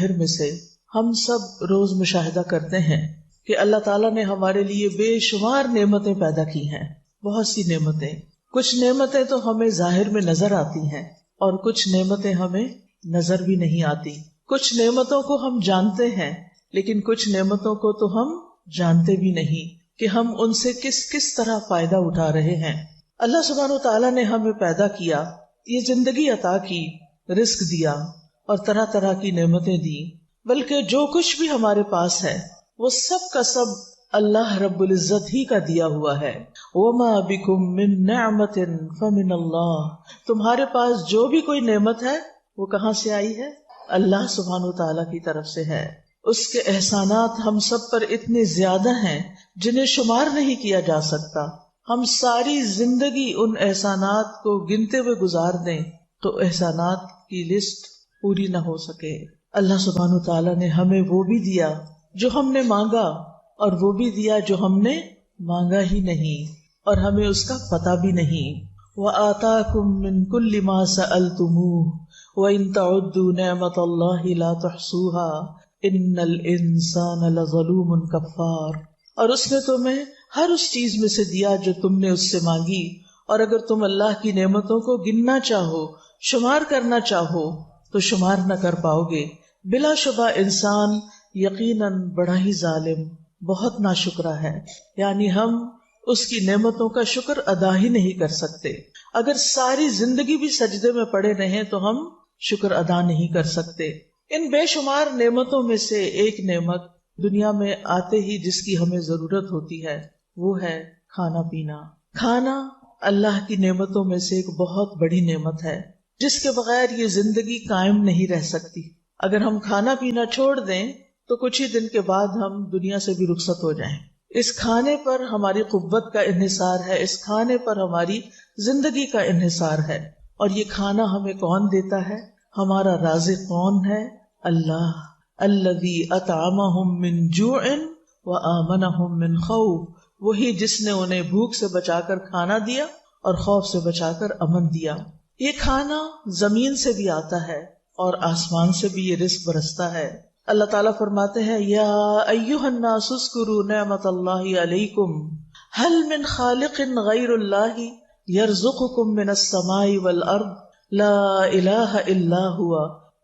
ظاہر میں سے ہم سب روز مشاہدہ کرتے ہیں کہ اللہ تعالیٰ نے ہمارے لیے بے شمار نعمتیں پیدا کی ہیں، بہت سی نعمتیں. کچھ نعمتیں تو ہمیں ظاہر میں نظر آتی ہیں اور کچھ نعمتیں ہمیں نظر بھی نہیں آتی. کچھ نعمتوں کو ہم جانتے ہیں لیکن کچھ نعمتوں کو تو ہم جانتے بھی نہیں کہ ہم ان سے کس کس طرح فائدہ اٹھا رہے ہیں. اللہ سبحانہ و تعالیٰ نے ہمیں پیدا کیا، یہ زندگی عطا کی، رزق دیا اور طرح طرح کی نعمتیں دی، بلکہ جو کچھ بھی ہمارے پاس ہے وہ سب کا سب اللہ رب العزت ہی کا دیا ہوا ہے. وَمَا بِكُم مِّن نِّعْمَةٍ فَمِنَ اللَّهِ، تمہارے پاس جو بھی کوئی نعمت ہے وہ کہاں سے آئی ہے؟ اللہ سبحانہ و تعالیٰ کی طرف سے ہے. اس کے احسانات ہم سب پر اتنے زیادہ ہیں جنہیں شمار نہیں کیا جا سکتا. ہم ساری زندگی ان احسانات کو گنتے ہوئے گزار دیں تو احسانات کی لسٹ پوری نہ ہو سکے. اللہ سبحانہ وتعالیٰ نے ہمیں وہ بھی دیا جو ہم نے مانگا اور وہ بھی دیا جو ہم نے مانگا ہی نہیں اور ہمیں اس کا پتہ بھی نہیں. وَآتَاكُم مِّن كُلِّ مَا سَأَلْتُمُوهُ وَإِن تَعُدُّوا نِعْمَةَ اللَّهِ لَا تُحْصُوهَا ان الانسان لظلوم کفار، اور اس نے تمہیں ہر اس چیز میں سے دیا جو تم نے اس سے مانگی، اور اگر تم اللہ کی نعمتوں کو گننا چاہو، شمار کرنا چاہو تو شمار نہ کر پاؤ گے. بلا شبہ انسان یقیناً بڑا ہی ظالم، بہت ناشکرا ہے. یعنی ہم اس کی نعمتوں کا شکر ادا ہی نہیں کر سکتے. اگر ساری زندگی بھی سجدے میں پڑے رہیں تو ہم شکر ادا نہیں کر سکتے. ان بے شمار نعمتوں میں سے ایک نعمت دنیا میں آتے ہی جس کی ہمیں ضرورت ہوتی ہے وہ ہے کھانا پینا. کھانا اللہ کی نعمتوں میں سے ایک بہت بڑی نعمت ہے جس کے بغیر یہ زندگی قائم نہیں رہ سکتی. اگر ہم کھانا پینا چھوڑ دیں تو کچھ ہی دن کے بعد ہم دنیا سے بھی رخصت ہو جائیں. اس کھانے پر ہماری قوت کا انحصار ہے، اس کھانے پر ہماری زندگی کا انحصار ہے. اور یہ کھانا ہمیں کون دیتا ہے؟ ہمارا رازق کون ہے؟ اللہ. الذی اطعمہم من جوع وآمنہم من خوف، وہی جس نے انہیں بھوک سے بچا کر کھانا دیا اور خوف سے بچا کر امن دیا. یہ کھانا زمین سے بھی آتا ہے اور آسمان سے بھی یہ رزق برستا ہے. اللہ تعالیٰ فرماتے ہیں یا ایھا الناس اذکروا نعمت اللہ علیکم ھل من خالق غیر اللہ یرزقکم من السماء والارض لا الہ الا ھو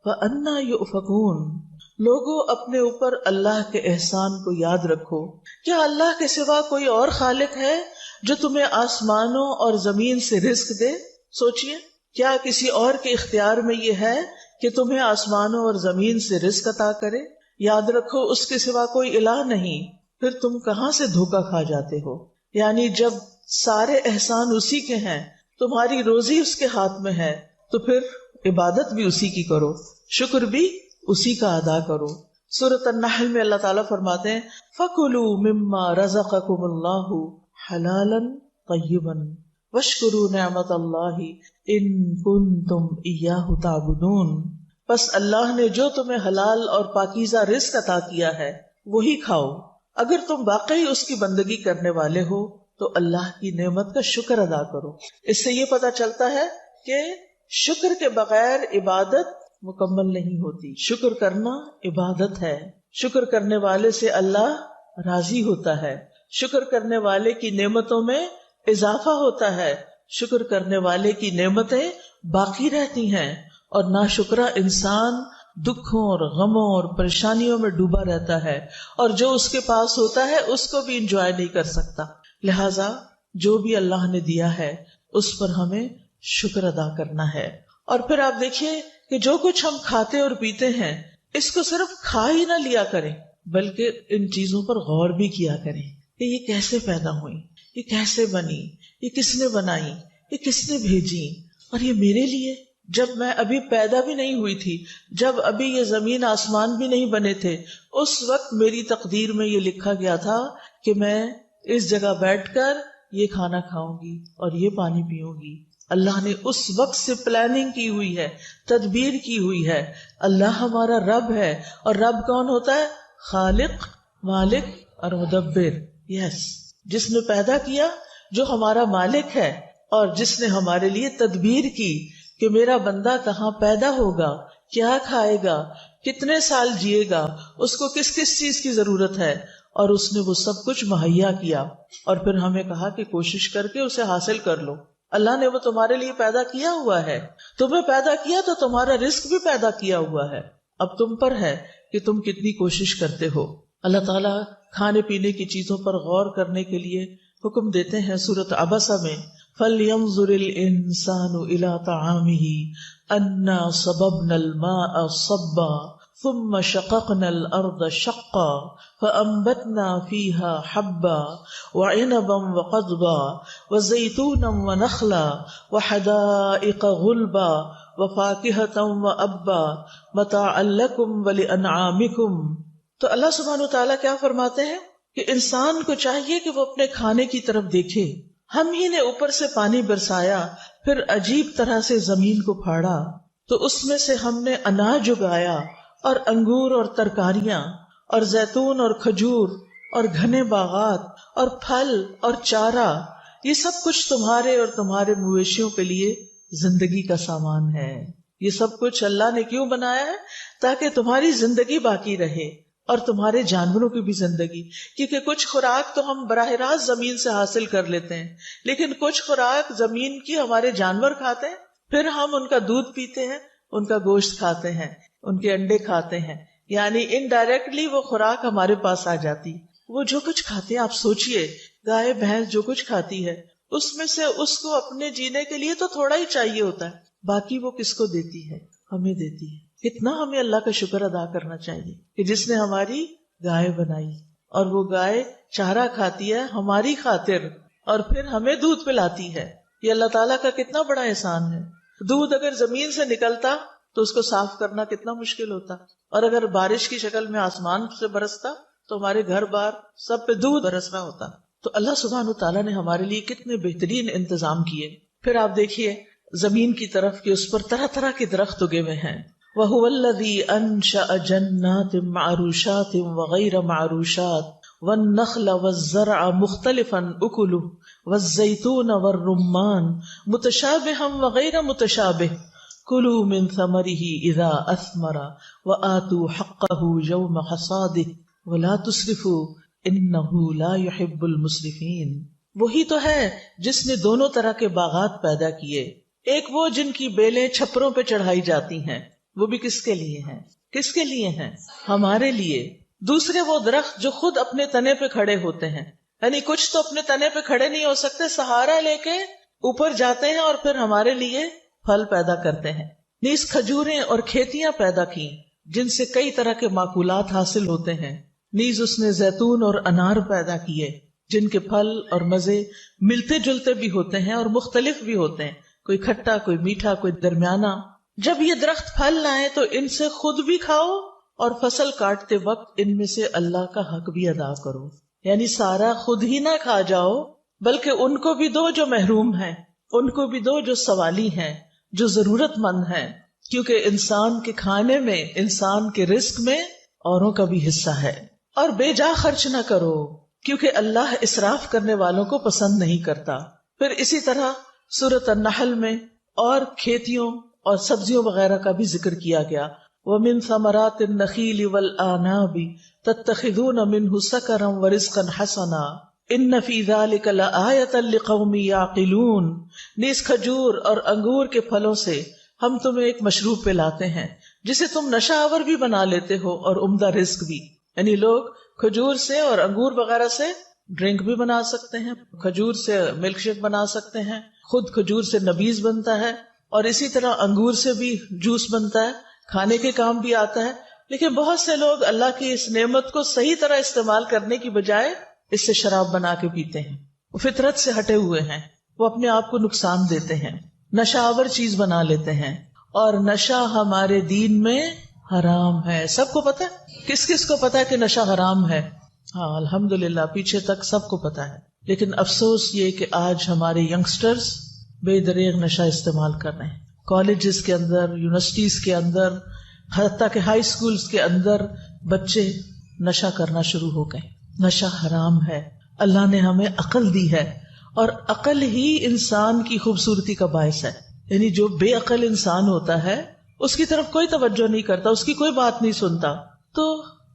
فَأَنَّا يُؤْفَكُونَ. لوگوں اپنے اوپر اللہ کے احسان کو یاد رکھو. کیا اللہ کے سوا کوئی اور خالق ہے جو تمہیں آسمانوں اور زمین سے رزق دے؟ سوچئے، کیا کسی اور کے اختیار میں یہ ہے کہ تمہیں آسمانوں اور زمین سے رزق عطا کرے؟ یاد رکھو اس کے سوا کوئی الہ نہیں. پھر تم کہاں سے دھوکا کھا جاتے ہو؟ یعنی جب سارے احسان اسی کے ہیں، تمہاری روزی اس کے ہاتھ میں ہے، تو پھر عبادت بھی اسی کی کرو، شکر بھی اسی کا ادا کرو. سورۃ النحل میں اللہ تعالیٰ فرماتے ہیں فَكُلُوا مِمَّا رَزَقَكُمُ اللَّهُ حَلَالًا طَيِّبًا وَاشْكُرُوا نِعْمَتَ اللَّهِ إِن كُنتُمْ إِيَّاهُ تَعْبُدُونَ. بس اللہ نے جو تمہیں حلال اور پاکیزہ رزق عطا کیا ہے وہی کھاؤ، اگر تم واقعی اس کی بندگی کرنے والے ہو تو اللہ کی نعمت کا شکر ادا کرو. اس سے یہ پتہ چلتا ہے کہ شکر کے بغیر عبادت مکمل نہیں ہوتی. شکر کرنا عبادت ہے. شکر کرنے والے سے اللہ راضی ہوتا ہے. شکر کرنے والے کی نعمتوں میں اضافہ ہوتا ہے. شکر کرنے والے کی نعمتیں باقی رہتی ہیں اور ناشکرا انسان دکھوں اور غموں اور پریشانیوں میں ڈوبا رہتا ہے اور جو اس کے پاس ہوتا ہے اس کو بھی انجوائے نہیں کر سکتا. لہذا جو بھی اللہ نے دیا ہے اس پر ہمیں شکر ادا کرنا ہے. اور پھر آپ دیکھیے کہ جو کچھ ہم کھاتے اور پیتے ہیں اس کو صرف کھا ہی نہ لیا کریں بلکہ ان چیزوں پر غور بھی کیا کریں کہ یہ کیسے پیدا ہوئی، یہ کیسے بنی، یہ کس نے بنائی، یہ کس نے بھیجی، اور یہ میرے لیے. جب میں ابھی پیدا بھی نہیں ہوئی تھی، جب ابھی یہ زمین آسمان بھی نہیں بنے تھے، اس وقت میری تقدیر میں یہ لکھا گیا تھا کہ میں اس جگہ بیٹھ کر یہ کھانا کھاؤں گی اور یہ پانی پیوں گی. اللہ نے اس وقت سے پلاننگ کی ہوئی ہے، تدبیر کی ہوئی ہے. اللہ ہمارا رب ہے، اور رب کون ہوتا ہے؟ خالق، مالک اور مدبر. جس نے پیدا کیا، جو ہمارا مالک ہے اور جس نے ہمارے لیے تدبیر کی کہ میرا بندہ کہاں پیدا ہوگا، کیا کھائے گا، کتنے سال جیے گا، اس کو کس کس چیز کی ضرورت ہے، اور اس نے وہ سب کچھ مہیا کیا، اور پھر ہمیں کہا کہ کوشش کر کے اسے حاصل کر لو۔ اللہ نے وہ تمہارے لیے پیدا کیا ہوا ہے، تمہیں پیدا کیا تو تمہارا رزق بھی پیدا کیا ہوا ہے، اب تم پر ہے کہ تم کتنی کوشش کرتے ہو۔ اللہ تعالیٰ کھانے پینے کی چیزوں پر غور کرنے کے لیے حکم دیتے ہیں سورۃ عبسہ میں، فَلْيَنظُرِ الْإِنسَانُ إِلَىٰ طَعَامِهِ أَنَّا صَبَبْنَا الْمَاءَ صَبًّا ثُمَّ شَقَقْنَا الْأَرْضَ شَقًّا فَأَنبَتْنَا فِيهَا حَبًّا وَعِنَبًا وَقَضْبًا وَزَيْتُونًا وَنَخْلًا وَحَدَائِقَ غُلْبًا وَفَاكِهَةً وَأَبًّا مَتَاعًا لَكُمْ وَلِأَنْعَامِكُمْ۔ تو اللہ سبحانہ وتعالیٰ کیا فرماتے ہیں کہ انسان کو چاہیے کہ وہ اپنے کھانے کی طرف دیکھے۔ ہم ہی نے اوپر سے پانی برسایا، پھر عجیب طرح سے زمین کو پھاڑا تو اس میں سے ہم نے اناج اگایا، اور انگور اور ترکاریاں اور زیتون اور کھجور اور گھنے باغات اور پھل اور چارہ، یہ سب کچھ تمہارے اور تمہارے مویشیوں کے لیے زندگی کا سامان ہے۔ یہ سب کچھ اللہ نے کیوں بنایا ہے؟ تاکہ تمہاری زندگی باقی رہے اور تمہارے جانوروں کی بھی زندگی، کیونکہ کچھ خوراک تو ہم براہ راست زمین سے حاصل کر لیتے ہیں، لیکن کچھ خوراک زمین کی ہمارے جانور کھاتے ہیں، پھر ہم ان کا دودھ پیتے ہیں، ان کا گوشت کھاتے ہیں، ان کے انڈے کھاتے ہیں، یعنی انڈائریکٹلی وہ خوراک ہمارے پاس آ جاتی۔ وہ جو کچھ کھاتے ہیں، آپ سوچئے گائے بھینس جو کچھ کھاتی ہے، اس میں سے اس کو اپنے جینے کے لیے تو تھوڑا ہی چاہیے ہوتا ہے، باقی وہ کس کو دیتی ہے؟ ہمیں دیتی ہے۔ کتنا ہمیں اللہ کا شکر ادا کرنا چاہیے کہ جس نے ہماری گائے بنائی، اور وہ گائے چارہ کھاتی ہے ہماری خاطر، اور پھر ہمیں دودھ پلاتی ہے۔ یہ اللہ تعالیٰ کا کتنا بڑا احسان ہے۔ دودھ اگر زمین سے نکلتا تو اس کو صاف کرنا کتنا مشکل ہوتا، اور اگر بارش کی شکل میں آسمان سے برستا تو ہمارے گھر بار سب پہ دودھ برس رہا ہوتا۔ تو اللہ سبحانہ تعالیٰ نے ہمارے لیے کتنے بہترین انتظام کیے۔ پھر آپ دیکھیے زمین کی طرف کہ اس پر طرح طرح کے درخت اگے ہوئے ہیں۔ وَهُوَ الَّذِي أَنشَأَ جَنَّاتٍ مَّعْرُوشَاتٍ وَغَيْرَ مَعْرُوشَاتٍ وَالنَّخْلَ وَالزَّرْعَ مُخْتَلِفًا أُكُلُهُ وَالزَّيْتُونَ وَالرُّمَّانَ مُتَشَابِهًا وَغَيْرَ مُتَشَابِهٍ كُلُوا مِن ثَمَرِهِ إِذَا أَثْمَرَ وَآتُوا حَقَّهُ يَوْمَ حَصَادِهِ وَلَا تُسْرِفُوا إِنَّهُ لَا يُحِبُّ الْمُسْرِفِينَ۔ وہی تو ہے جس نے دونوں طرح کے باغات پیدا کیے، ایک وہ جن کی بیلیں چھپروں پہ چڑھائی جاتی ہیں، وہ بھی کس کے لیے ہیں؟ کس کے لیے ہیں؟ ہمارے لیے۔ دوسرے وہ درخت جو خود اپنے تنے پہ کھڑے ہوتے ہیں، یعنی کچھ تو اپنے تنے پہ کھڑے نہیں ہو سکتے، سہارا لے کے اوپر جاتے ہیں اور پھر ہمارے لیے پھل پیدا کرتے ہیں۔ نیز کھجوریں اور کھیتیاں پیدا کی جن سے کئی طرح کے معقولات حاصل ہوتے ہیں۔ نیز اس نے زیتون اور انار پیدا کیے جن کے پھل اور مزے ملتے جلتے بھی ہوتے ہیں اور مختلف بھی ہوتے ہیں، کوئی کھٹا، کوئی میٹھا، کوئی درمیانہ۔ جب یہ درخت پھل لائیں تو ان سے خود بھی کھاؤ، اور فصل کاٹتے وقت ان میں سے اللہ کا حق بھی ادا کرو، یعنی سارا خود ہی نہ کھا جاؤ، بلکہ ان کو بھی دو جو محروم ہیں، ان کو بھی دو جو سوالی ہیں، جو ضرورت مند ہیں، کیونکہ انسان کے کھانے میں، انسان کے رزق میں اوروں کا بھی حصہ ہے۔ اور بے جا خرچ نہ کرو، کیونکہ اللہ اسراف کرنے والوں کو پسند نہیں کرتا۔ پھر اسی طرح سورۃ النحل میں اور کھیتیوں اور سبزیوں وغیرہ کا بھی ذکر کیا گیا۔ وَمِن ثَمَرَاتِ النَّخِيلِ وَالْأَعْنَابِ تَتَّخِذُونَ مِنْهُ سَكَرًا وَرِزْقًا حَسَنًا إِنَّ فِي ذَلِكَ لَآيَةً لِقَوْمٍ يَعْقِلُونَ۔ نیز کھجور اور انگور کے پھلوں سے ہم تمہیں ایک مشروب پلاتے ہیں جسے تم نشہ آور بھی بنا لیتے ہو اور عمدہ رزق بھی، یعنی لوگ کھجور سے اور انگور وغیرہ سے ڈرنک بھی بنا سکتے ہیں، کھجور سے ملک شیک بنا سکتے ہیں، خود کھجور سے نبیذ بنتا ہے، اور اسی طرح انگور سے بھی جوس بنتا ہے، کھانے کے کام بھی آتا ہے۔ لیکن بہت سے لوگ اللہ کی اس نعمت کو صحیح طرح استعمال کرنے کی بجائے اس سے شراب بنا کے پیتے ہیں، وہ فطرت سے ہٹے ہوئے ہیں، وہ اپنے آپ کو نقصان دیتے ہیں، نشہ آور چیز بنا لیتے ہیں، اور نشہ ہمارے دین میں حرام ہے۔ سب کو پتا ہے؟ کس کس کو پتا ہے کہ نشہ حرام ہے؟ ہاں الحمدللہ، پیچھے تک سب کو پتا ہے، لیکن افسوس یہ کہ آج ہمارے ینگسٹرز بے دریغ نشہ استعمال کر رہے ہیں۔ کالجز کے اندر، یونیورسٹیز کے اندر، حتیٰ کہ ہائی سکولز کے اندر بچے نشہ کرنا شروع ہو گئے۔ نشہ حرام ہے۔ اللہ نے ہمیں عقل دی ہے، اور عقل ہی انسان کی خوبصورتی کا باعث ہے، یعنی جو بے عقل انسان ہوتا ہے اس کی طرف کوئی توجہ نہیں کرتا، اس کی کوئی بات نہیں سنتا. تو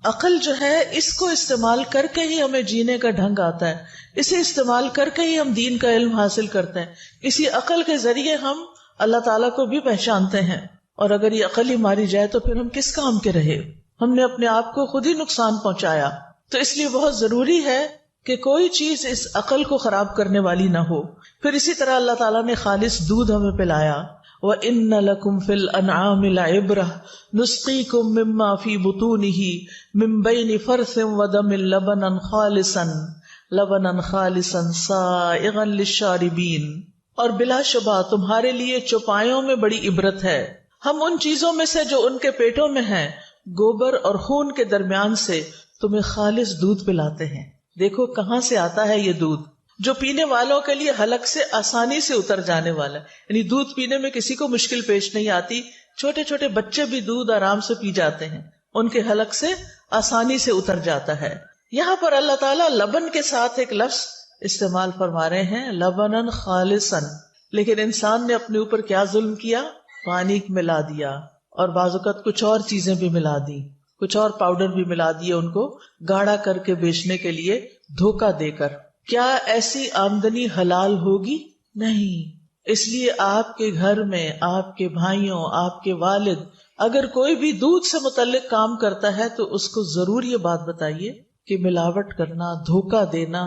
عقل جو ہے اس کو استعمال کر کے ہی ہمیں جینے کا ڈھنگ آتا ہے، اسے استعمال کر کے ہی ہم دین کا علم حاصل کرتے ہیں. اسی عقل کے ذریعے ہم اللہ تعالیٰ کو بھی پہچانتے ہیں. اور اگر یہ عقل ہی ماری جائے تو پھر ہم کس کام کے رہے؟ ہم نے اپنے آپ کو خود ہی نقصان پہنچایا. تو اس لیے بہت ضروری ہے کہ کوئی چیز اس عقل کو خراب کرنے والی نہ ہو. پھر اسی طرح اللہ تعالیٰ نے خالص دودھ ہمیں پلایا. وَإِنَّ لَكُمْ فِي الْأَنْعَامِ لَعِبْرَةً نُسْقِيكُم مِّمَّا فِي بُطُونِهِ مِن بَيْنِ فَرْثٍ وَدَمٍ لَبَنًا خَالِصًا سَائِغًا لِلشَّارِبِينَ. اور بلا شبہ تمہارے لیے چوپایوں میں بڑی عبرت ہے. ہم ان چیزوں میں سے جو ان کے پیٹوں میں ہیں، گوبر اور خون کے درمیان سے تمہیں خالص دودھ پلاتے ہیں. دیکھو کہاں سے آتا ہے یہ دودھ، جو پینے والوں کے لیے حلق سے آسانی سے اتر جانے والا ہے. یعنی دودھ پینے میں کسی کو مشکل پیش نہیں آتی. چھوٹے چھوٹے بچے بھی دودھ آرام سے پی جاتے ہیں، ان کے حلق سے آسانی سے اتر جاتا ہے. یہاں پر اللہ تعالیٰ لبن کے ساتھ ایک لفظ استعمال فرما رہے ہیں، لبناً خالصاً. لیکن انسان نے اپنے اوپر کیا ظلم کیا؟ پانی ملا دیا، اور بعض اوقات کچھ اور چیزیں بھی ملا دی، کچھ اور پاؤڈر بھی ملا دیے ان کو گاڑھا کر کے بیچنے کے لیے دھوکہ دے کر. کیا ایسی آمدنی حلال ہوگی؟ نہیں. اس لیے آپ کے گھر میں آپ کے بھائیوں، آپ کے والد اگر کوئی بھی دودھ سے متعلق کام کرتا ہے تو اس کو ضرور یہ بات بتائیے کہ ملاوٹ کرنا، دھوکہ دینا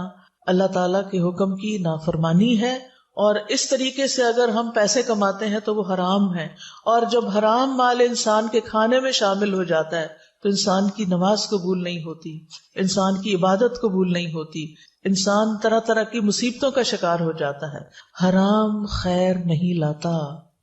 اللہ تعالیٰ کے حکم کی نافرمانی ہے. اور اس طریقے سے اگر ہم پیسے کماتے ہیں تو وہ حرام ہے. اور جب حرام مال انسان کے کھانے میں شامل ہو جاتا ہے تو انسان کی نماز قبول نہیں ہوتی، انسان کی عبادت قبول نہیں ہوتی، انسان طرح طرح کی مصیبتوں کا شکار ہو جاتا ہے. حرام خیر نہیں لاتا،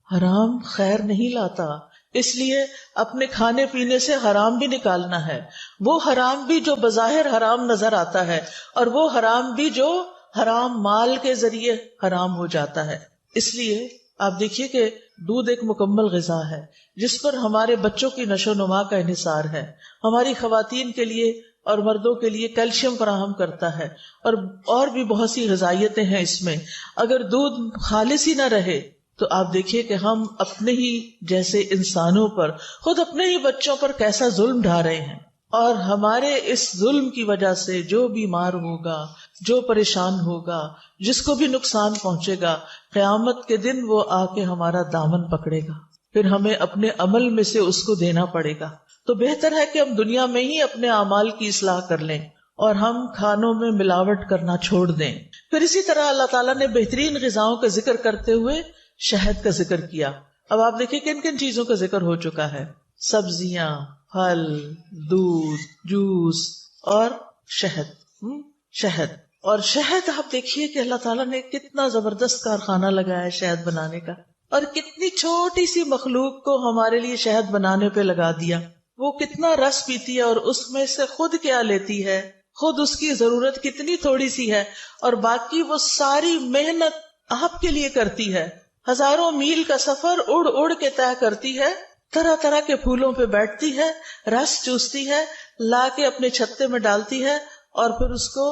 حرام خیر نہیں لاتا. اس لیے اپنے کھانے پینے سے حرام بھی نکالنا ہے. وہ حرام بھی جو بظاہر حرام نظر آتا ہے، اور وہ حرام بھی جو حرام مال کے ذریعے حرام ہو جاتا ہے. اس لیے آپ دیکھیے کہ دودھ ایک مکمل غذا ہے جس پر ہمارے بچوں کی نشو و نما کا انحصار ہے. ہماری خواتین کے لیے اور مردوں کے لیے کیلشیم فراہم کرتا ہے، اور بھی بہت سی غذائیتیں ہیں اس میں. اگر دودھ خالص ہی نہ رہے تو آپ دیکھیے کہ ہم اپنے ہی جیسے انسانوں پر، خود اپنے ہی بچوں پر کیسا ظلم ڈھا رہے ہیں. اور ہمارے اس ظلم کی وجہ سے جو بیمار ہوگا، جو پریشان ہوگا، جس کو بھی نقصان پہنچے گا، قیامت کے دن وہ آ کے ہمارا دامن پکڑے گا، پھر ہمیں اپنے عمل میں سے اس کو دینا پڑے گا. تو بہتر ہے کہ ہم دنیا میں ہی اپنے اعمال کی اصلاح کر لیں اور ہم کھانوں میں ملاوٹ کرنا چھوڑ دیں. پھر اسی طرح اللہ تعالیٰ نے بہترین غذاؤں کا ذکر کرتے ہوئے شہد کا ذکر کیا. اب آپ دیکھیں کن کن چیزوں کا ذکر ہو چکا ہے. سبزیاں، پھل، دودھ، جوس اور شہد. شہد اور شہد آپ دیکھیے کہ اللہ تعالیٰ نے کتنا زبردست کارخانہ لگایا ہے شہد بنانے کا، اور کتنی چھوٹی سی مخلوق کو ہمارے لیے شہد بنانے پہ لگا دیا. وہ کتنا رس پیتی ہے اور اس میں سے خود کیا لیتی ہے، خود اس کی ضرورت کتنی تھوڑی سی ہے، اور باقی وہ ساری محنت آپ کے لیے کرتی ہے. ہزاروں میل کا سفر اڑ اڑ کے طے کرتی ہے، طرح طرح کے پھولوں پہ بیٹھتی ہے، رس چوستی ہے، لا کے اپنے چھتے میں ڈالتی ہے، اور پھر اس کو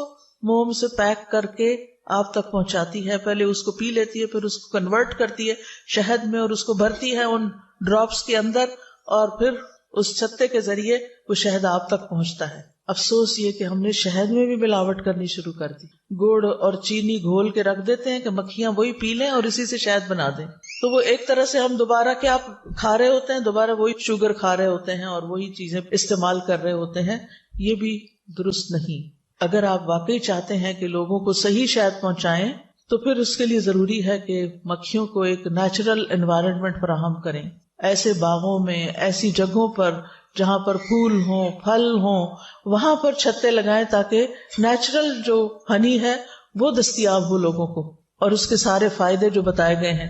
موم سے پیک کر کے آپ تک پہنچاتی ہے. پہلے اس کو پی لیتی ہے، پھر اس کو کنورٹ کرتی ہے شہد میں اور اس کو بھرتی ہے ان ڈراپس کے اندر، اور پھر اس چھتے کے ذریعے وہ شہد آپ تک پہنچتا ہے. افسوس یہ کہ ہم نے شہد میں بھی ملاوٹ کرنی شروع کر دی. گڑ اور چینی گھول کے رکھ دیتے ہیں کہ مکھیاں وہی پی لیں اور اسی سے شہد بنا دیں. تو وہ ایک طرح سے ہم دوبارہ کیا کھا رہے ہوتے ہیں، دوبارہ وہی شوگر کھا رہے ہوتے ہیں اور وہی چیزیں استعمال کر رہے ہوتے ہیں. یہ بھی درست نہیں. اگر آپ واقعی چاہتے ہیں کہ لوگوں کو صحیح شہد پہنچائیں تو پھر اس کے لیے ضروری ہے کہ مکھیوں کو ایک نیچرل انوائرنمنٹ فراہم کریں. ایسے باغوں میں، ایسی جگہوں پر جہاں پر پھول ہوں، پھل ہوں، وہاں پر چھتے لگائیں تاکہ نیچرل جو ہنی ہے وہ دستیاب ہو لوگوں کو، اور اس کے سارے فائدے جو بتائے گئے ہیں.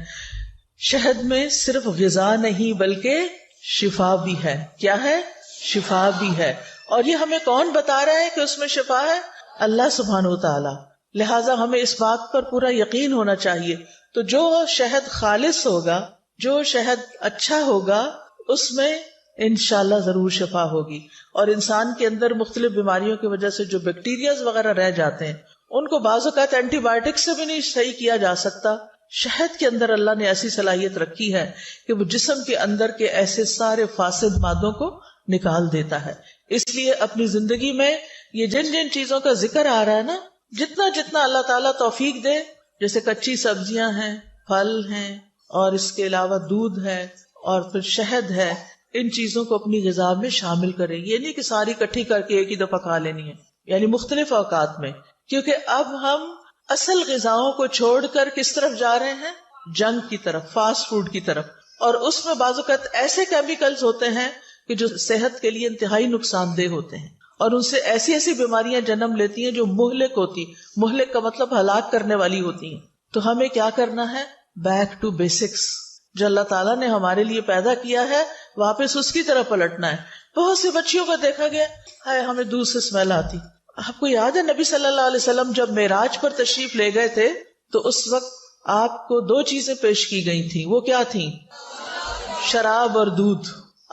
شہد میں صرف غذا نہیں بلکہ شفا بھی ہے. کیا ہے؟ شفا بھی ہے. اور یہ ہمیں کون بتا رہا ہے کہ اس میں شفا ہے؟ اللہ سبحانہ و تعالی. لہٰذا ہمیں اس بات پر پورا یقین ہونا چاہیے. تو جو شہد خالص ہوگا، جو شہد اچھا ہوگا، اس میں انشاءاللہ ضرور شفا ہوگی. اور انسان کے اندر مختلف بیماریوں کی وجہ سے جو بیکٹیریاز وغیرہ رہ جاتے ہیں ان کو بعض اوقات اینٹی بایوٹک سے بھی نہیں صحیح کیا جا سکتا. شہد کے اندر اللہ نے ایسی صلاحیت رکھی ہے کہ وہ جسم کے اندر کے ایسے سارے فاسد مادوں کو نکال دیتا ہے. اس لیے اپنی زندگی میں یہ جن جن چیزوں کا ذکر آ رہا ہے نا، جتنا جتنا اللہ تعالیٰ توفیق دے، جیسے کچی سبزیاں ہیں، پھل ہیں، اور اس کے علاوہ دودھ ہے اور پھر شہد ہے، ان چیزوں کو اپنی غذا میں شامل کریں. یہ نہیں کہ ساری اکٹھی کر کے ایک ہی دفعہ کھا لینی ہے، یعنی مختلف اوقات میں. کیونکہ اب ہم اصل غذاؤں کو چھوڑ کر کس طرف جا رہے ہیں؟ جنک کی طرف، فاسٹ فوڈ کی طرف. اور اس میں بعض اوقات ایسے کیمیکلز ہوتے ہیں کہ جو صحت کے لیے انتہائی نقصان دہ ہوتے ہیں، اور ان سے ایسی ایسی بیماریاں جنم لیتی ہیں جو مہلک ہوتی. مہلک کا مطلب ہلاک کرنے والی ہوتی ہیں. تو ہمیں کیا کرنا ہے؟ Back to basics. جو اللہ تعالیٰ نے ہمارے لیے پیدا کیا ہے واپس اس کی طرف پلٹنا ہے. بہت سی بچیوں کو دیکھا گیا ہے ہمیں دودھ سے اسمیل آتی. آپ کو یاد ہے نبی صلی اللہ علیہ وسلم جب معراج پر تشریف لے گئے تھے تو اس وقت آپ کو 2 چیزیں پیش کی گئی تھیں. وہ کیا تھیں؟ شراب اور دودھ.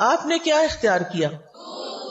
آپ نے کیا اختیار کیا؟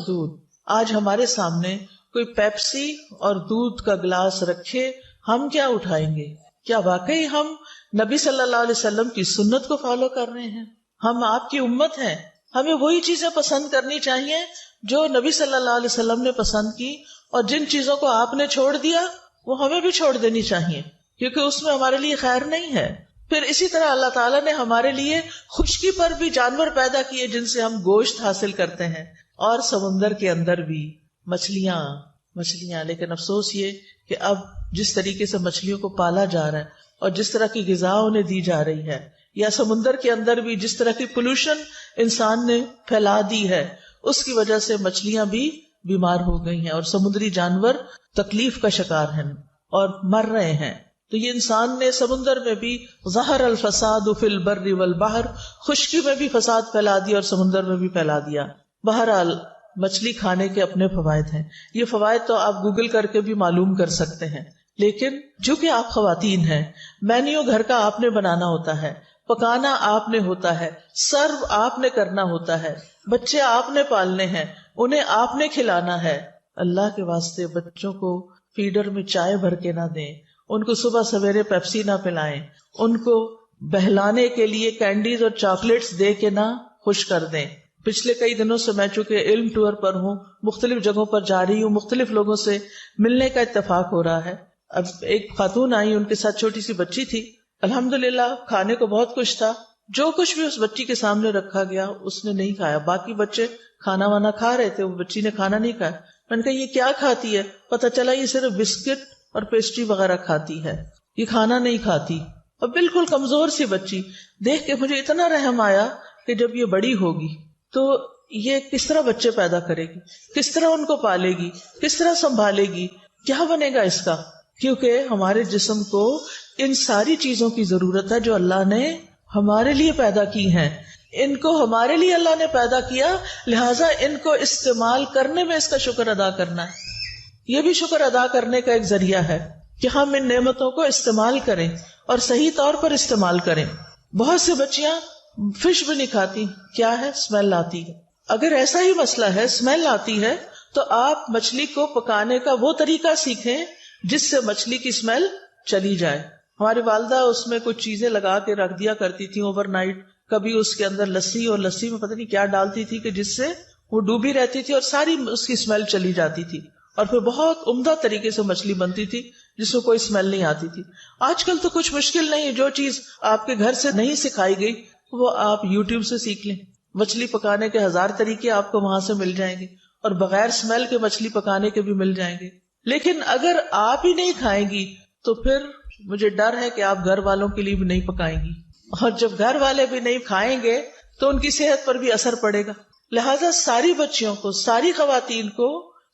دودھ. آج ہمارے سامنے کوئی پیپسی اور دودھ کا گلاس رکھے، ہم کیا اٹھائیں گے؟ کیا واقعی ہم نبی صلی اللہ علیہ وسلم کی سنت کو فالو کر رہے ہیں؟ ہم آپ کی امت ہیں، ہمیں وہی چیزیں پسند کرنی چاہیے جو نبی صلی اللہ علیہ وسلم نے پسند کی، اور جن چیزوں کو آپ نے چھوڑ دیا وہ ہمیں بھی چھوڑ دینی چاہیے، کیونکہ اس میں ہمارے لیے خیر نہیں ہے. پھر اسی طرح اللہ تعالیٰ نے ہمارے لیے خشکی پر بھی جانور پیدا کیے جن سے ہم گوشت حاصل کرتے ہیں، اور سمندر کے اندر بھی مچھلیاں. لیکن افسوس یہ کہ اب جس طریقے سے مچھلیوں کو پالا جا رہا ہے اور جس طرح کی غذا انہیں دی جا رہی ہے، یا سمندر کے اندر بھی جس طرح کی پولوشن انسان نے پھیلا دی ہے، اس کی وجہ سے مچھلیاں بھی بیمار ہو گئی ہیں اور سمندری جانور تکلیف کا شکار ہیں اور مر رہے ہیں. تو یہ انسان نے سمندر میں بھی ظہر الفساد فی البر والبحر، خشکی میں بھی فساد پھیلا دیا اور سمندر میں بھی پھیلا دیا. بہرحال مچھلی کھانے کے اپنے فوائد ہیں. یہ فوائد تو آپ گوگل کر کے بھی معلوم کر سکتے ہیں، لیکن چونکہ آپ خواتین ہیں، مینیو گھر کا آپ نے بنانا ہوتا ہے، پکانا آپ نے ہوتا ہے، سرو آپ نے کرنا ہوتا ہے، بچے آپ نے پالنے ہیں، انہیں آپ نے کھلانا ہے. اللہ کے واسطے بچوں کو فیڈر میں چائے بھر کے نہ دیں، ان کو صبح سویرے پیپسی نہ پلائیں، ان کو بہلانے کے لیے کینڈیز اور چاکلیٹس دے کے نہ خوش کر دیں. پچھلے کئی دنوں سے میں چونکہ علم ٹور پر ہوں، مختلف جگہوں پر جا رہی ہوں، مختلف لوگوں سے ملنے کا اتفاق ہو رہا ہے. اب ایک خاتون آئی، ان کے ساتھ چھوٹی سی بچی تھی. الحمدللہ کھانے کو بہت کچھ تھا، جو کچھ بھی اس بچی کے سامنے رکھا گیا اس نے نہیں کھایا. باقی بچے کھانا وانا کھا رہے تھے، وہ بچی نے کھانا نہیں کھایا. میں نے کہا یہ کیا کھاتی ہے؟ پتہ چلا یہ صرف بسکٹ اور پیسٹری وغیرہ کھاتی ہے، یہ کھانا نہیں کھاتی. اور بالکل کمزور سی بچی. دیکھ کے مجھے اتنا رحم آیا کہ جب یہ بڑی ہوگی تو یہ کس طرح بچے پیدا کرے گی، کس طرح ان کو پالے گی، کس طرح سنبھالے گی، کیا بنے گا اس کا. کیونکہ ہمارے جسم کو ان ساری چیزوں کی ضرورت ہے جو اللہ نے ہمارے لیے پیدا کی ہیں. ان کو ہمارے لیے اللہ نے پیدا کیا، لہٰذا ان کو استعمال کرنے میں اس کا شکر ادا کرنا ہے. یہ بھی شکر ادا کرنے کا ایک ذریعہ ہے کہ ہم ان نعمتوں کو استعمال کریں اور صحیح طور پر استعمال کریں. بہت سی بچیاں فش بھی نہیں کھاتی. کیا ہے؟ اسمیل آتی ہے. اگر ایسا ہی مسئلہ ہے، اسمیل آتی ہے، تو آپ مچھلی کو پکانے کا وہ طریقہ سیکھیں جس سے مچھلی کی اسمیل چلی جائے. ہماری والدہ اس میں کچھ چیزیں لگا کے رکھ دیا کرتی تھی اوور نائٹ. کبھی اس کے اندر لسی، اور لسی میں پتہ نہیں کیا ڈالتی تھی کہ جس سے وہ ڈوبی رہتی تھی اور ساری اس کی اسمیل چلی جاتی تھی، اور پھر بہت عمدہ طریقے سے مچھلی بنتی تھی جس میں کوئی اسمیل نہیں آتی تھی. آج کل تو کچھ مشکل نہیں، جو چیز آپ کے گھر سے نہیں سکھائی گئی وہ آپ یوٹیوب سے سیکھ لیں. مچھلی پکانے کے 1000 طریقے آپ کو وہاں سے مل جائیں گے، اور بغیر اسمیل کے مچھلی پکانے کے بھی مل جائیں گے. لیکن اگر آپ ہی نہیں کھائیں گی تو پھر مجھے ڈر ہے کہ آپ گھر والوں کے لیے بھی نہیں پکائیں گی، اور جب گھر والے بھی نہیں کھائیں گے تو ان کی صحت پر بھی اثر پڑے گا. لہٰذا ساری بچیوں کو، ساری خواتین کو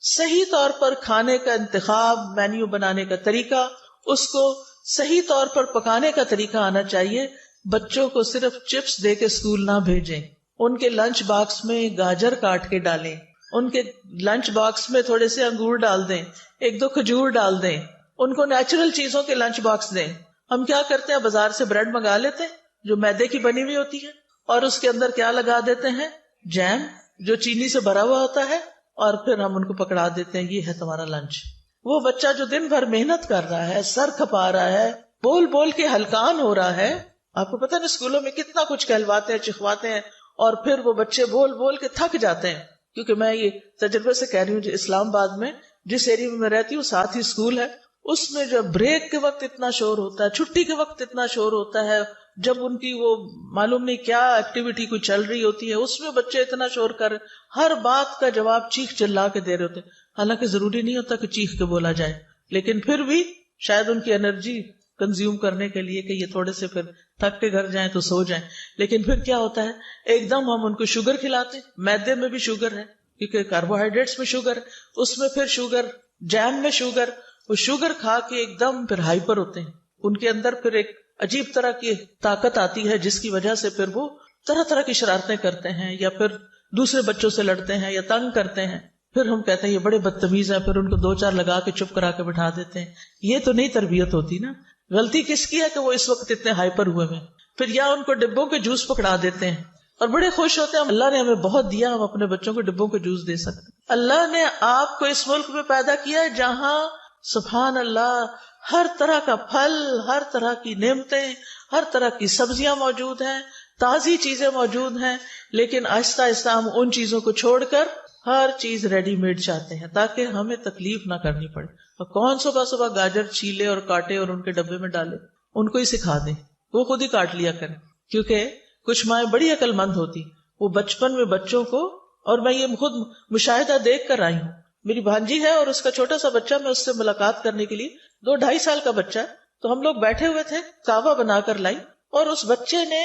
صحیح طور پر کھانے کا انتخاب، مینیو بنانے کا طریقہ، اس کو صحیح طور پر پکانے کا طریقہ آنا چاہیے. بچوں کو صرف چپس دے کے اسکول نہ بھیجیں، ان کے لنچ باکس میں گاجر کاٹ کے ڈالیں، ان کے لنچ باکس میں تھوڑے سے انگور ڈال دیں، 1-2 کھجور ڈال دیں، ان کو نیچرل چیزوں کے لنچ باکس دیں. ہم کیا کرتے ہیں، بازار سے بریڈ منگا لیتے ہیں جو میدے کی بنی ہوئی ہوتی ہے، اور اس کے اندر کیا لگا دیتے ہیں، جیم جو چینی سے بھرا ہوا ہوتا ہے، اور پھر ہم ان کو پکڑا دیتے ہیں یہ ہے تمہارا لنچ. وہ بچہ جو دن بھر محنت کر رہا ہے، سر کھپا رہا ہے، بول بول کے ہلکان ہو رہا ہے. آپ کو پتہ نا اسکولوں میں کتنا کچھ کہلواتے ہیں، چکھواتے ہیں، اور پھر وہ بچے بول بول کے تھک جاتے ہیں. کیونکہ میں یہ تجربے سے کہہ رہی ہوں، جو اسلام آباد میں جس ایریا میں میں رہتی ہوں ساتھ ہی اسکول ہے، اس میں جب بریک کے وقت اتنا شور ہوتا ہے، چھٹی کے وقت اتنا شور ہوتا ہے، جب ان کی وہ معلوم نہیں کیا ایکٹیویٹی کوئی چل رہی ہوتی ہے، اس میں بچے اتنا شور کر ہر بات کا جواب چیخ چلا کے دے رہے ہوتے ہیں. حالانکہ ضروری نہیں ہوتا کہ چیخ کے بولا جائے، لیکن پھر بھی شاید ان کی انرجی کنزیوم کرنے کے لیے کہ یہ تھوڑے سے پھر تھک کے گھر جائیں تو سو جائیں. لیکن پھر کیا ہوتا ہے، ایک دم ہم ان کو شوگر کھلاتے، میدے میں بھی شوگر ہے کیونکہ کاربوہائیڈریٹس میں شوگر، اس میں پھر شوگر، جیم میں شوگر، وہ شوگر کھا کے ایک دم پھر ہائپر ہوتے ہیں. ان کے اندر پھر ایک عجیب طرح کی طاقت آتی ہے جس کی وجہ سے پھر وہ طرح طرح کی شرارتیں کرتے ہیں، یا پھر دوسرے بچوں سے لڑتے ہیں یا تنگ کرتے ہیں. پھر ہم کہتے ہیں یہ بڑے بدتمیز ہیں، پھر ان کو 2-4 لگا کے چپ کرا کے بٹھا دیتے ہیں. یہ تو نہیں تربیت ہوتی نا. غلطی کس کی ہے کہ وہ اس وقت اتنے ہائپر ہوئے ہیں. پھر یا ان کو ڈبوں کے جوس پکڑا دیتے ہیں اور بڑے خوش ہوتے ہیں اللہ نے ہمیں بہت دیا، ہم اپنے بچوں کو ڈبوں کے جوس دے سکتے. اللہ نے آپ کو اس ملک میں پیدا کیا ہے جہاں سبحان اللہ ہر طرح کا پھل، ہر طرح کی نعمتیں، ہر طرح کی سبزیاں موجود ہیں، تازی چیزیں موجود ہیں، لیکن آہستہ آہستہ ہم ان چیزوں کو چھوڑ کر ہر چیز ریڈی میڈ چاہتے ہیں تاکہ ہمیں تکلیف نہ کرنی پڑے. اور کون صبح صبح گاجر چھیلے اور کاٹے اور ان کے ڈبے میں ڈالے؟ ان کو ہی سکھا دیں، وہ خود ہی کاٹ لیا کریں. کیونکہ کچھ مائیں بڑی عقل مند ہوتی، وہ بچپن میں بچوں کو، اور میں یہ خود مشاہدہ دیکھ کر آئی ہوں. میری بھانجی ہے اور اس کا چھوٹا سا بچہ، میں اس سے ملاقات کرنے کے لیے 2-2.5 سال کا بچہ ہے، تو ہم لوگ بیٹھے ہوئے تھے، کعوہ بنا کر لائی، اور اس بچے نے،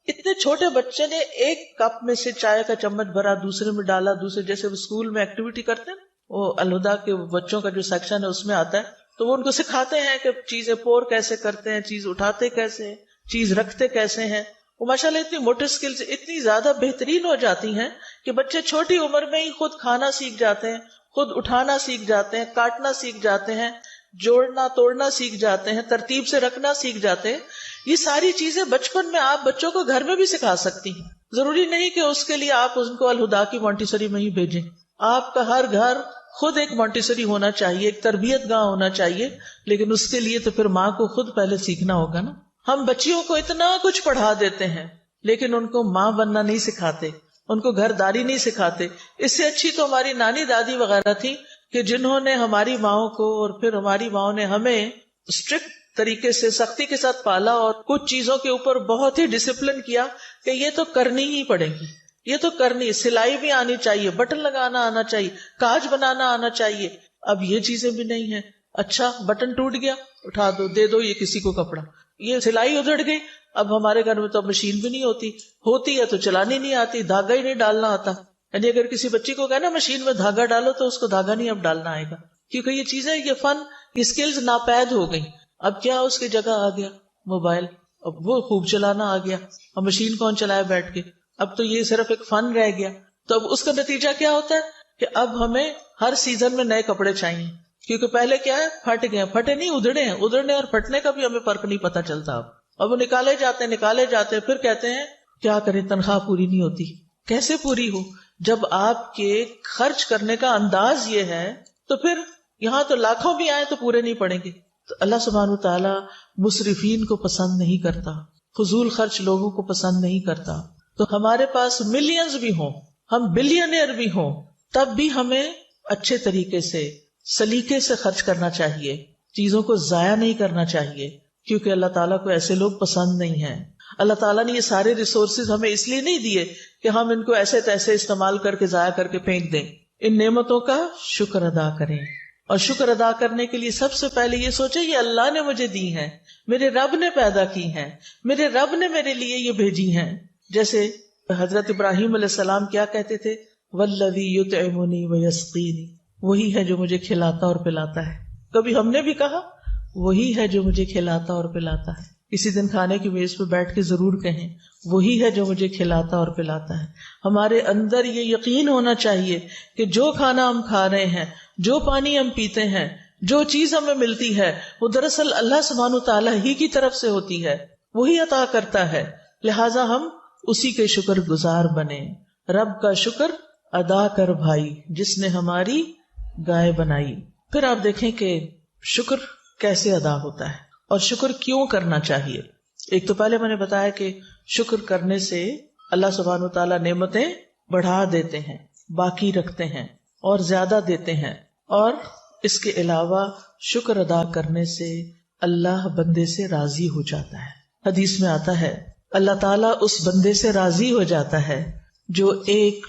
اتنے چھوٹے بچے نے، ایک کپ میں سے چائے کا چمچ بھرا، دوسرے میں ڈالا، دوسرے، جیسے وہ اسکول میں ایکٹیویٹی کرتے ہیں، وہ الہدا کے بچوں کا جو سیکشن ہے اس میں آتا ہے، تو وہ ان کو سکھاتے ہیں کہ چیزیں پور کیسے کرتے ہیں، چیز اٹھاتے کیسے ہیں، چیز رکھتے کیسے ہیں. وہ ماشاءاللہ اتنی موٹر سکلز اتنی زیادہ بہترین ہو جاتی ہیں کہ بچے چھوٹی عمر میں ہی خود کھانا سیکھ جاتے ہیں، خود اٹھانا سیکھ جاتے ہیں، کاٹنا سیکھ جاتے ہیں، جوڑنا توڑنا سیکھ جاتے ہیں، ترتیب سے رکھنا سیکھ جاتے ہیں. یہ ساری چیزیں بچپن میں آپ بچوں کو گھر میں بھی سکھا سکتی ہیں. ضروری نہیں کہ اس کے لیے آپ ان کو الہدا کی مونٹیسری میں ہی بھیجیں. آپ کا ہر گھر خود ایک مونٹیسری ہونا چاہیے، ایک تربیت گاہ ہونا چاہیے، لیکن اس کے لیے تو پھر ماں کو خود پہلے سیکھنا ہوگا نا. ہم بچیوں کو اتنا کچھ پڑھا دیتے ہیں لیکن ان کو ماں بننا نہیں سکھاتے، ان کو گھر داری نہیں سکھاتے. اس سے اچھی تو ہماری نانی دادی وغیرہ تھی کہ جنہوں نے ہماری ماؤں کو، اور پھر ہماری ماؤں نے ہمیں اسٹرکٹ طریقے سے سختی کے ساتھ پالا، اور کچھ چیزوں کے اوپر بہت ہی ڈسپلن کیا کہ یہ تو کرنی ہی پڑے گی، یہ تو کرنی، سلائی بھی آنی چاہیے، بٹن لگانا آنا چاہیے، کاج بنانا آنا چاہیے. اب یہ چیزیں بھی نہیں ہیں. اچھا بٹن ٹوٹ گیا، اٹھا دو، دے دو یہ کسی کو کپڑا. یہ سلائی ادھڑ گئی، اب ہمارے گھر میں تو مشین بھی نہیں ہوتی ہے تو چلانی نہیں آتی، دھاگا ہی نہیں ڈالنا آتا. یعنی اگر کسی بچی کو کہنا مشین میں دھاگا ڈالو تو اس کو دھاگا نہیں اب ڈالنا آئے گا، کیونکہ یہ چیزیں، یہ فن، یہ سکلز ناپید ہو گئی. اب کیا اس کی جگہ آ گیا موبائل، اب وہ خوب چلانا آ گیا. اب مشین کون چلائے بیٹھ کے؟ اب تو یہ صرف ایک فن رہ گیا. تو اب اس کا نتیجہ کیا ہوتا ہے کہ اب ہمیں ہر سیزن میں نئے کپڑے چاہیے، کیونکہ پہلے کیا ہے، پھٹ گئے، پھٹے نہیں ادھڑے ہیں. ادھڑنے اور پھٹنے کا بھی ہمیں فرق نہیں پتا چلتا. اب وہ نکالے جاتے ہیں، پھر کہتے ہیں کیا کریں، تنخواہ پوری نہیں ہوتی. کیسے پوری ہو جب آپ کے خرچ کرنے کا انداز یہ ہے؟ تو پھر یہاں تو لاکھوں بھی آئے تو پورے نہیں پڑیں گے. تو اللہ سبحانہ وتعالی مسرفین کو پسند نہیں کرتا، فضول خرچ لوگوں کو پسند نہیں کرتا. تو ہمارے پاس ملینز بھی ہوں، ہم بلینئر بھی ہوں، تب بھی ہمیں اچھے طریقے سے، سلیقے سے خرچ کرنا چاہیے، چیزوں کو ضائع نہیں کرنا چاہیے، کیونکہ اللہ تعالیٰ کو ایسے لوگ پسند نہیں ہیں. اللہ تعالیٰ نے یہ سارے ریسورسز ہمیں اس لیے نہیں دیے کہ ہم ان کو ایسے تیسے استعمال کر کے ضائع کر کے پھینک دیں. ان نعمتوں کا شکر ادا کریں، اور شکر ادا کرنے کے لیے سب سے پہلے یہ سوچیں یہ اللہ نے مجھے دی ہیں، میرے رب نے پیدا کی ہیں، میرے رب نے میرے لیے یہ بھیجی ہیں. جیسے حضرت ابراہیم علیہ السلام کیا کہتے تھے، والذی یطعمنی ویسقینی، وہی ہے جو مجھے کھلاتا اور پلاتا ہے. کبھی ہم نے بھی کہا وہی ہے جو مجھے کھلاتا اور پلاتا ہے؟ کسی دن کھانے کی میز پہ بیٹھ کے ضرور کہیں وہی ہے جو مجھے کھلاتا اور پلاتا ہے. ہمارے اندر یہ یقین ہونا چاہیے کہ جو کھانا ہم کھا رہے ہیں، جو پانی ہم پیتے ہیں، جو چیز ہمیں ملتی ہے، وہ دراصل اللہ سبحانہ تعالیٰ ہی کی طرف سے ہوتی ہے، وہی عطا کرتا ہے. لہٰذا ہم اسی کے شکر گزار بنیں. رب کا شکر ادا کر بھائی جس نے ہماری گائے بنائی. پھر آپ دیکھیں کہ شکر کیسے ادا ہوتا ہے. اور شکر کیوں کرنا چاہیے؟ ایک تو پہلے میں نے بتایا کہ شکر کرنے سے اللہ سبحانہ و تعالیٰ نعمتیں بڑھا دیتے ہیں، باقی رکھتے ہیں اور زیادہ دیتے ہیں، اور اس کے علاوہ شکر ادا کرنے سے اللہ بندے سے راضی ہو جاتا ہے۔ حدیث میں آتا ہے اللہ تعالیٰ اس بندے سے راضی ہو جاتا ہے جو ایک